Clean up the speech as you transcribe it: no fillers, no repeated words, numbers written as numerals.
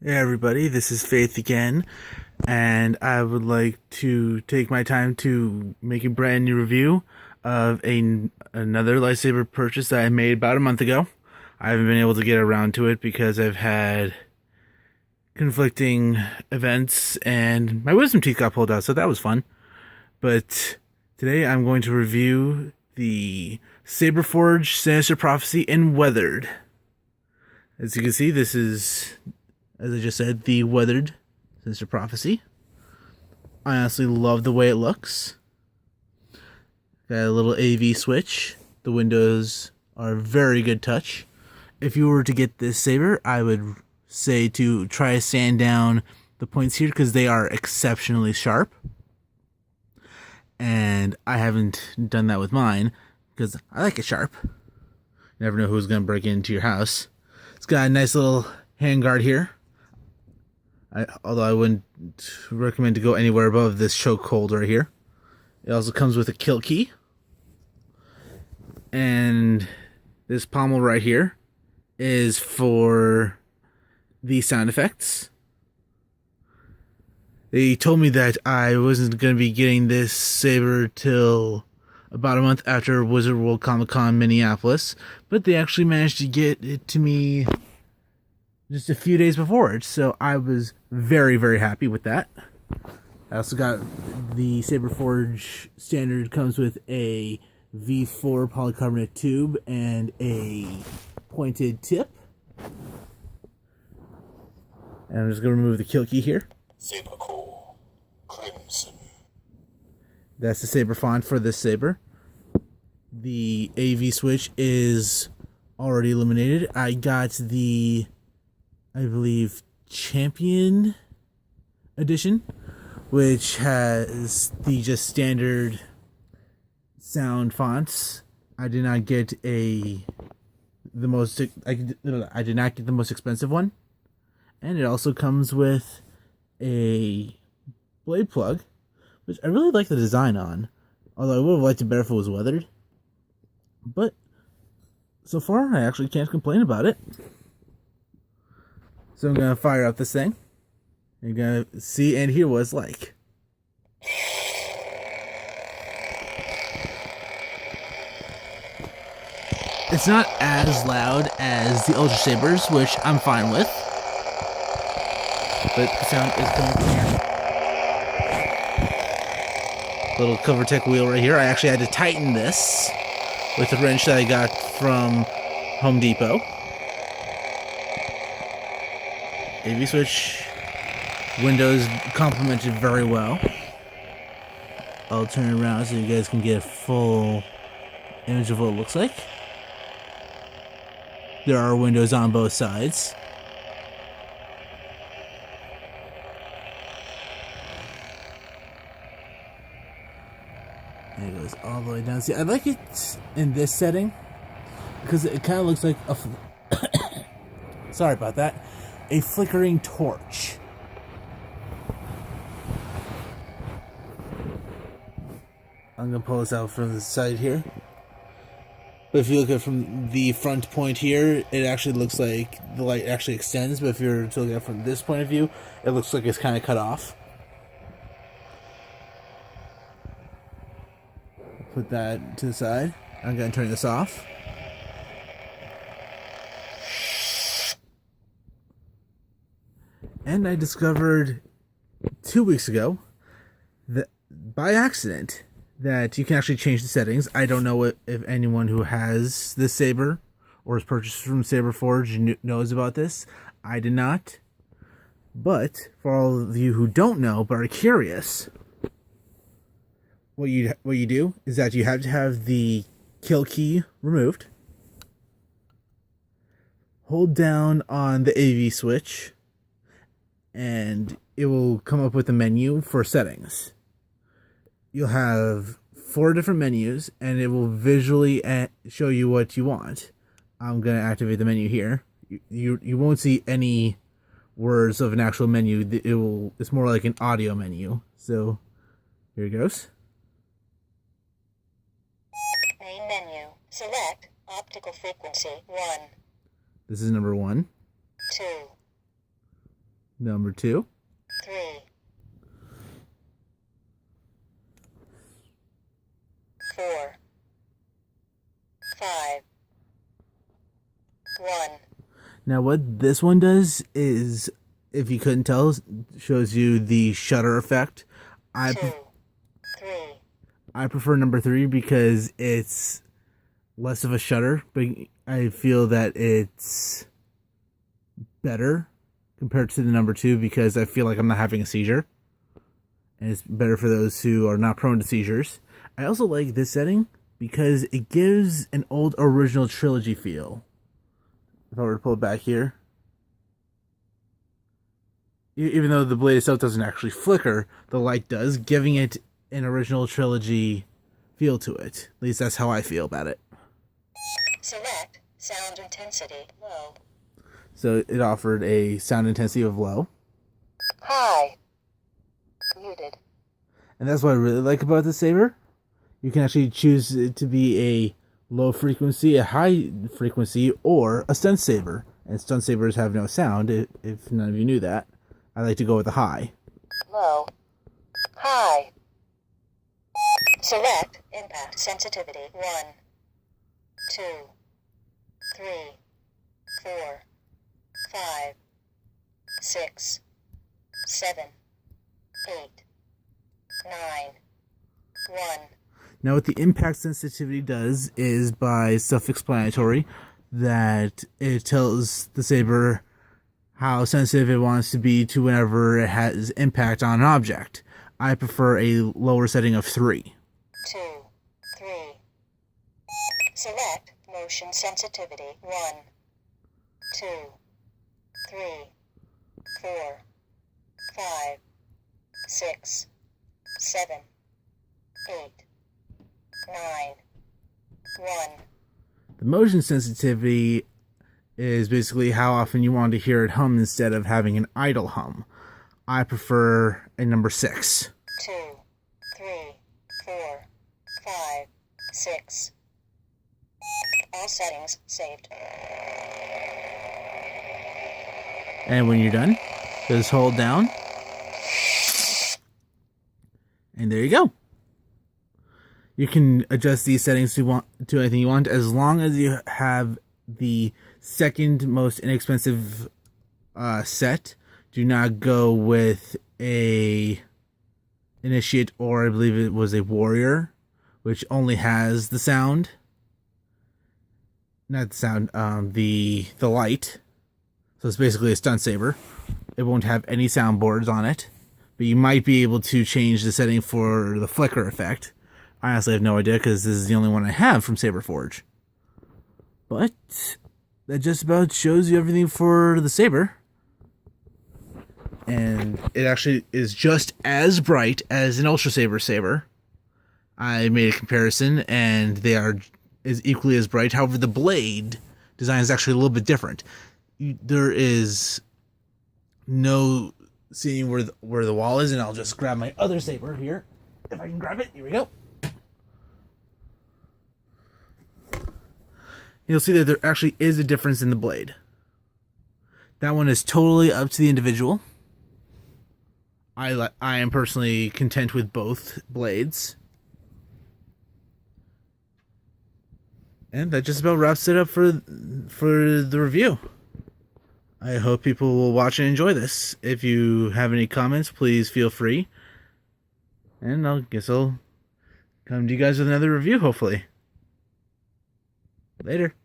Hey everybody, this is Faith again, and I would like to take my time to make a brand new review of another lightsaber purchase that I made about a month ago. I haven't been able to get around to it because I've had conflicting events and my wisdom teeth got pulled out, so that was fun. But today I'm going to review the Saberforge Sinister Prophecy in Weathered. As you can see, this is, as I just said, the Weathered Sinister Prophecy. I honestly love the way it looks. Got a little AV switch. The windows are very good touch. If you were to get this saber, I would say to try to sand down the points here because they are exceptionally sharp. And I haven't done that with mine because I like it sharp. You never know who's going to break into your house. It's got a nice little handguard here. Although I wouldn't recommend to go anywhere above this chokehold right here. It also comes with a kill key. And this pommel right here is for the sound effects. They told me that I wasn't going to be getting this saber till about a month after Wizard World Comic Con Minneapolis, but they actually managed to get it to me just a few days before it, so I was very, very happy with that. I also got the Saberforge standard, comes with a V4 polycarbonate tube and a pointed tip. And I'm just going to remove the kill key here. Sabercore Crimson. That's the saber font for this saber. The AV switch is already illuminated. I got the, I believe, Champion edition, which has the just standard sound fonts. I did not get I did not get the most expensive one. And it also comes with a blade plug, which I really like the design on. Although I would have liked it better if it was weathered. But so far, I actually can't complain about it. So I'm going to fire up this thing. You're going to see and hear what it's like. It's not as loud as the Ultra Sabers, which I'm fine with. But the sound is coming from here. Little CoverTech wheel right here. I actually had to tighten this with a wrench that I got from Home Depot. AV switch. Windows complemented very well. I'll turn it around so you guys can get a full image of what it looks like. There are windows on both sides. And it goes all the way down. See, I like it in this setting because it kind of looks like a sorry about that, a flickering torch. I'm gonna pull this out from the side here. But if you look at it from the front point here, it actually looks like the light actually extends. But if you're to look at it from this point of view, it looks like it's kind of cut off. Put that to the side. I'm going to turn this off. And I discovered 2 weeks ago that by accident that you can actually change the settings. I don't know if anyone who has this saber or has purchased from Saberforge knows about this. I did not. But for all of you who don't know but are curious, what you do is that you have to have the kill key removed. Hold down on the AV switch, and it will come up with a menu for settings. You'll have 4 different menus, and it will visually show you what you want. I'm going to activate the menu here. You won't see any words of an actual menu. It's more like an audio menu. So here it goes. Main menu. Select optical frequency 1, This is number 1. 2, Number 2. 3, 4, 5, 1, Now, what this one does is, if you couldn't tell, shows you the shutter effect. 2, 3, I prefer number 3 because it's less of a shutter, but I feel that it's better compared to the number 2 because I feel like I'm not having a seizure. And it's better for those who are not prone to seizures. I also like this setting because it gives an old original trilogy feel. If I were to pull it back here. Even though the blade itself doesn't actually flicker, the light does, giving it an original trilogy feel to it. At least that's how I feel about it. select sound intensity low, So it offered a sound intensity of low. high, muted, And that's what I really like about the Saber. You can actually choose it to be a low frequency, a high frequency, or a stunt saber. And stunt sabers have no sound, if none of you knew that. I like to go with the high. low, high. Select impact sensitivity 1, 2, 3, 4, 5, 6, 7, 8, 9, 1. Now, what the impact sensitivity does is, by self-explanatory, that it tells the saber how sensitive it wants to be to whenever it has impact on an object. I prefer a lower setting of 3. 2, 3. Select motion sensitivity 1, 2, 3, 4, 5, 6, 7, 8, 9, 1. The motion sensitivity is basically how often you want to hear it hum instead of having an idle hum. I prefer a number 6. 2, 3, 4, 5, 6. All settings saved. And when you're done, just hold down. And there you go. You can adjust these settings to anything you want, as long as you have the second most inexpensive set. Do not go with a initiate, or I believe it was a warrior, which only has the sound. Not the sound, the light. So it's basically a stunt saber. It won't have any soundboards on it, but you might be able to change the setting for the flicker effect. I honestly have no idea because this is the only one I have from Saberforge. But that just about shows you everything for the Saber. And it actually is just as bright as an Ultra Saber. I made a comparison, and they are equally as bright. However, the blade design is actually a little bit different. There is no seeing where the wall is, and I'll just grab my other saber here. If I can grab it, here we go. You'll see that there actually is a difference in the blade. That one is totally up to the individual. I am personally content with both blades. And that just about wraps it up for the review. I hope people will watch and enjoy this. If you have any comments, please feel free. And I'll come to you guys with another review, hopefully. Later.